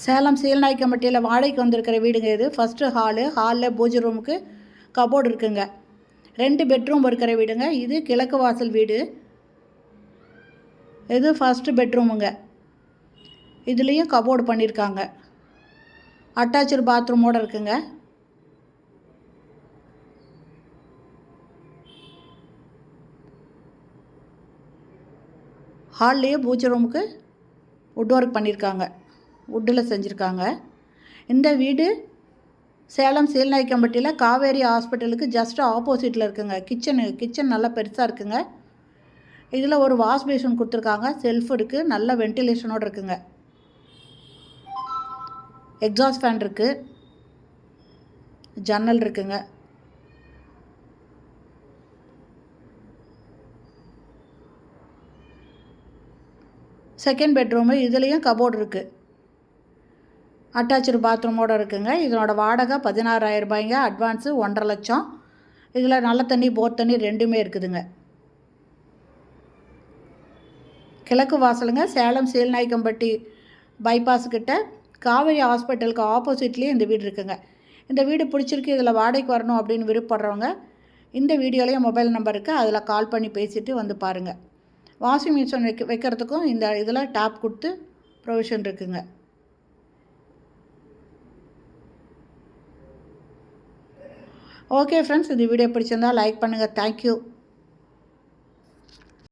சேலம் சீல்நாய்க்கம்பட்டியில் வாடகைக்கு வந்திருக்கிற வீடுங்க இது. ஃபஸ்ட்டு ஹாலில் பூஜை ரூமுக்கு கபோர்டு இருக்குங்க. 2 பெட்ரூம் இருக்கிற வீடுங்க. இது கிழக்கு வாசல் வீடு. இது ஃபஸ்ட்டு பெட்ரூமுங்க. இதுலேயும் கபோர்டு பண்ணியிருக்காங்க. அட்டாச்சு பாத்ரூமோடு இருக்குங்க. ஹால்லேயே பூஜை ரூமுக்கு வுட் ஒர்க் பண்ணியிருக்காங்க. வுட்டில் செஞ்சுருக்காங்க. இந்த வீடு சேலம் சீல்நாய்க்கம்பட்டியில் காவேரி ஹாஸ்பிட்டலுக்கு ஜஸ்ட் ஆப்போசிட்டில் இருக்குங்க. கிச்சன் நல்லா பெருசாக இருக்குங்க. இதில் ஒரு வாஷ் பேஷன் கொடுத்துருக்காங்க. செல்ஃப் இருக்குது. நல்ல வென்டிலேஷனோடு இருக்குங்க. எக்ஸாஸ்ட் ஃபேன் இருக்குது. ஜன்னல் இருக்குங்க. செகண்ட் பெட்ரூமு, இதுலேயும் கபோர்டு இருக்குது. அட்டாச்சு பாத்ரூமோடு இருக்குங்க. இதனோட வாடகை 16,000 ரூபாய்ங்க. அட்வான்ஸு 1,50,000 லட்சம். இதில் நல்ல தண்ணி போர் தண்ணி ரெண்டுமே இருக்குதுங்க. கிழக்கு வாசலுங்க. சேலம் சீல்நாய்க்கம்பட்டி பைபாஸ் கிட்ட காவேரி ஹாஸ்பிட்டலுக்கு ஆப்போசிட்லேயே இந்த வீடு இருக்குங்க. இந்த வீடு பிடிச்சிருக்கு, இதில் வாடகைக்கு வரணும் அப்படின்னு விருப்பப்படுறவங்க இந்த வீடியோலேயே மொபைல் நம்பர் இருக்குது. அதில் கால் பண்ணி பேசிவிட்டு வந்து பாருங்கள். வாஷிங் மிஷின் வைக்கிறதுக்கும் இந்த இதில் டேப் கொடுத்து ப்ரொவிஷன் இருக்குங்க. ஓகே ஃப்ரெண்ட்ஸ், இந்த வீடியோ பிடிச்சிருந்தால் லைக் பண்ணுங்கள். தேங்க்யூ.